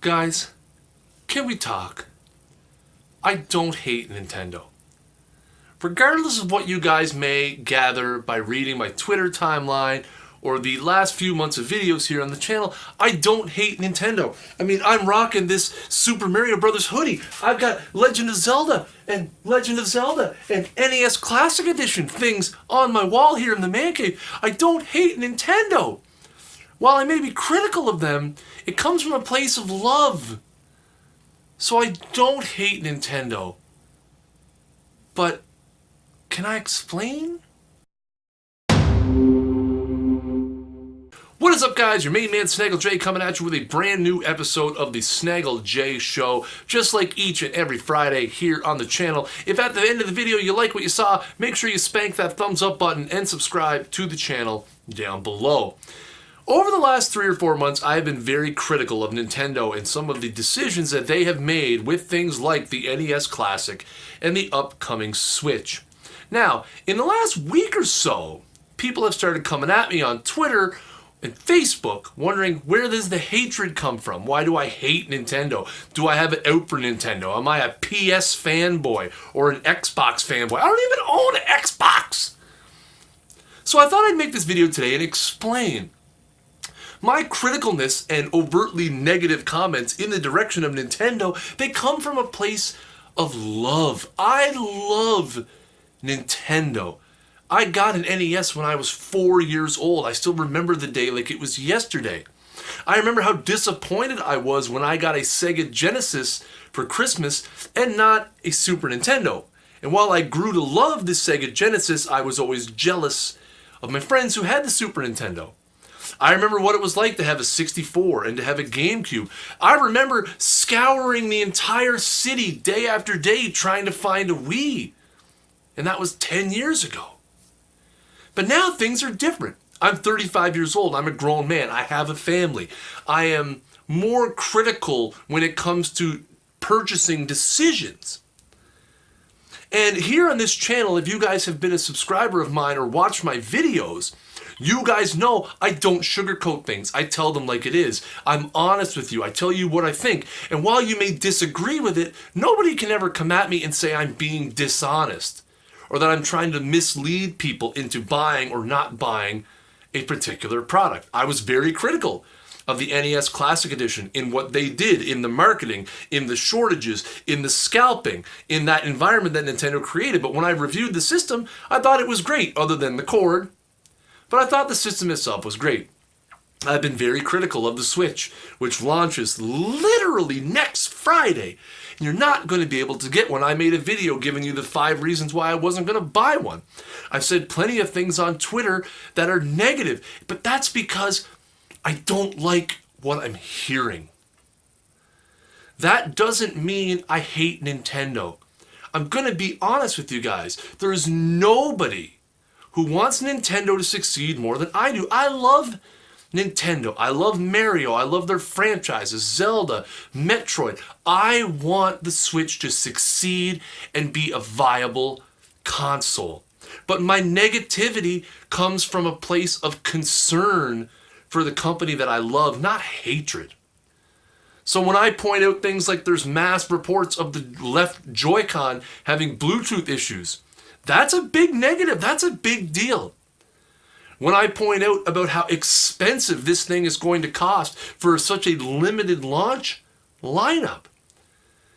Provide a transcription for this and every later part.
Guys, can we talk? I don't hate Nintendo. Regardless of what you guys may gather by reading my Twitter timeline or the last few months of videos here on the channel, I don't hate Nintendo. I mean, I'm rocking this Super Mario Brothers hoodie. I've got Legend of Zelda and NES Classic Edition things on my wall here in the man cave. I don't hate Nintendo. While I may be critical of them, it comes from a place of love. So I don't hate Nintendo. But can I explain? What is up, guys? Your main man Snaggle J coming at you with a brand new episode of the Snaggle J Show, just like each and every Friday here on the channel. If at the end of the video you like what you saw, make sure you spank that thumbs up button and subscribe to the channel down below. Over the last 3 or 4 months, I have been very critical of Nintendo and some of the decisions that they have made with things like the NES Classic and the upcoming Switch. Now, in the last week or so, people have started coming at me on Twitter and Facebook wondering, where does the hatred come from? Why do I hate Nintendo? Do I have it out for Nintendo? Am I a PS fanboy or an Xbox fanboy? I don't even own an Xbox! So I thought I'd make this video today and explain my criticalness and overtly negative comments in the direction of Nintendo. They come from a place of love. I love Nintendo. I got an NES when I was 4 years old. I still remember the day like it was yesterday. I remember how disappointed I was when I got a Sega Genesis for Christmas and not a Super Nintendo. And while I grew to love the Sega Genesis, I was always jealous of my friends who had the Super Nintendo. I remember what it was like to have a 64 and to have a GameCube. I remember scouring the entire city day after day trying to find a Wii. And that was 10 years ago. But now things are different. I'm 35 years old. I'm a grown man. I have a family. I am more critical when it comes to purchasing decisions. And here on this channel, if you guys have been a subscriber of mine or watched my videos, you guys know I don't sugarcoat things. I tell them like it is. I'm honest with you. I tell you what I think. And while you may disagree with it, nobody can ever come at me and say I'm being dishonest or that I'm trying to mislead people into buying or not buying a particular product. I was very critical of the NES Classic Edition in what they did in the marketing, in the shortages, in the scalping, in that environment that Nintendo created. But when I reviewed the system, I thought it was great, other than the cord. But I thought the system itself was great. I've been very critical of the Switch, which launches literally next Friday. And you're not going to be able to get one. I made a video giving you the 5 reasons why I wasn't going to buy one. I've said plenty of things on Twitter that are negative, but that's because I don't like what I'm hearing. That doesn't mean I hate Nintendo. I'm going to be honest with you guys. There is nobody who wants Nintendo to succeed more than I do. I love Nintendo. I love Mario. I love their franchises, Zelda, Metroid. I want the Switch to succeed and be a viable console. But my negativity comes from a place of concern for the company that I love, not hatred. So when I point out things like there's mass reports of the left Joy-Con having Bluetooth issues, that's a big negative. That's a big deal. When I point out about how expensive this thing is going to cost for such a limited launch lineup,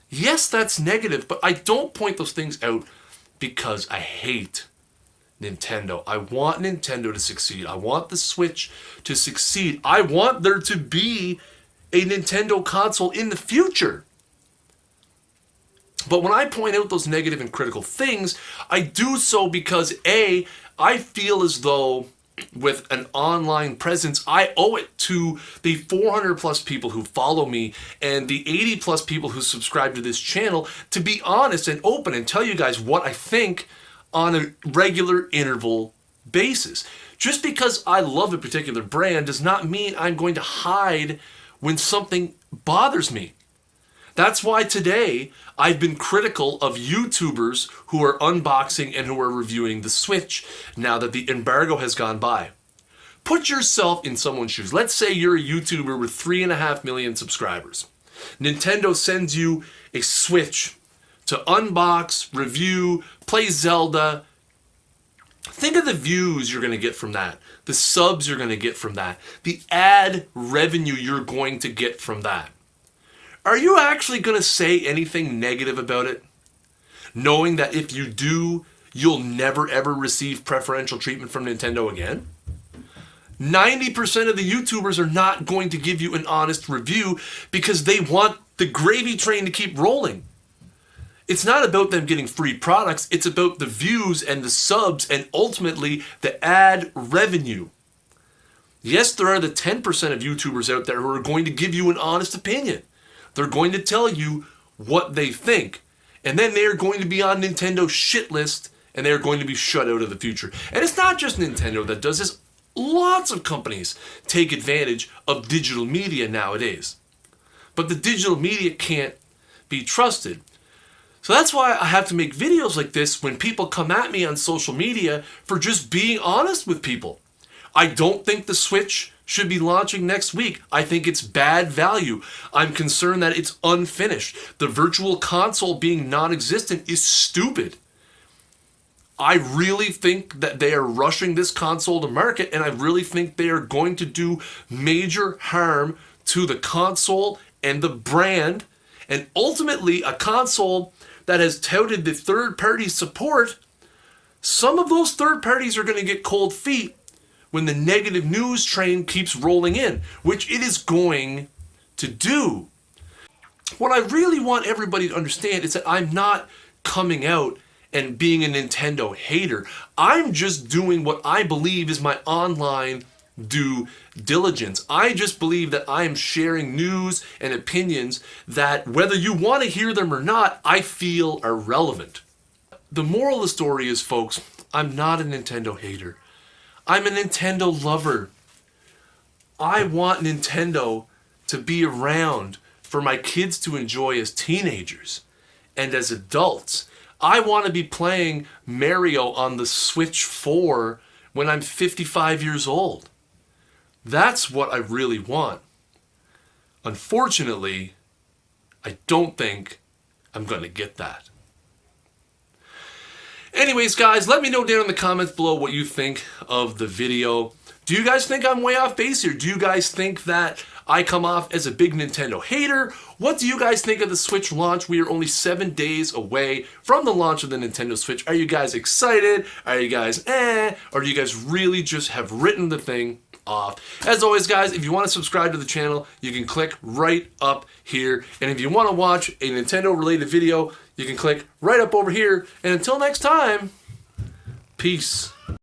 yes, that's negative, but I don't point those things out because I hate Nintendo. I want Nintendo to succeed. I want the Switch to succeed. I want there to be a Nintendo console in the future. But when I point out those negative and critical things, I do so because A, I feel as though with an online presence, I owe it to the 400 plus people who follow me and the 80 plus people who subscribe to this channel to be honest and open and tell you guys what I think on a regular interval basis. Just because I love a particular brand does not mean I'm going to hide when something bothers me. That's why today I've been critical of YouTubers who are unboxing and who are reviewing the Switch now that the embargo has gone by. Put yourself in someone's shoes. Let's say you're a YouTuber with 3.5 million subscribers. Nintendo sends you a Switch to unbox, review, play Zelda. Think of the views you're going to get from that, the subs you're going to get from that, the ad revenue you're going to get from that. Are you actually going to say anything negative about it? Knowing that if you do, you'll never ever receive preferential treatment from Nintendo again? 90% of the YouTubers are not going to give you an honest review because they want the gravy train to keep rolling. It's not about them getting free products, it's about the views and the subs and ultimately the ad revenue. Yes, there are the 10% of YouTubers out there who are going to give you an honest opinion. They're going to tell you what they think. And then they're going to be on Nintendo's shit list and they're going to be shut out of the future. And it's not just Nintendo that does this. Lots of companies take advantage of digital media nowadays. But the digital media can't be trusted. So that's why I have to make videos like this when people come at me on social media for just being honest with people. I don't think the Switch should be launching next week. I think it's bad value. I'm concerned that it's unfinished. The virtual console being non-existent is stupid. I really think that they are rushing this console to market, and I really think they are going to do major harm to the console and the brand, and ultimately a console that has touted the third-party support. Some of those third parties are going to get cold feet when the negative news train keeps rolling in, which it is going to do. What I really want everybody to understand is that I'm not coming out and being a Nintendo hater. I'm just doing what I believe is my online due diligence. I just believe that I am sharing news and opinions that, whether you want to hear them or not, I feel are relevant. The moral of the story is, folks, I'm not a Nintendo hater. I'm a Nintendo lover. I want Nintendo to be around for my kids to enjoy as teenagers and as adults. I want to be playing Mario on the Switch 4 when I'm 55 years old. That's what I really want. Unfortunately, I don't think I'm going to get that. Anyways, guys, let me know down in the comments below what you think of the video. Do you guys think I'm way off base here? Do you guys think that I come off as a big Nintendo hater? What do you guys think of the Switch launch? We are only 7 days away from the launch of the Nintendo Switch. Are you guys excited? Are you guys Or do you guys really just have written the thing off? As always, guys, if you want to subscribe to the channel, you can click right up here. And if you want to watch a Nintendo related video, you can click right up over here. And until next time, peace.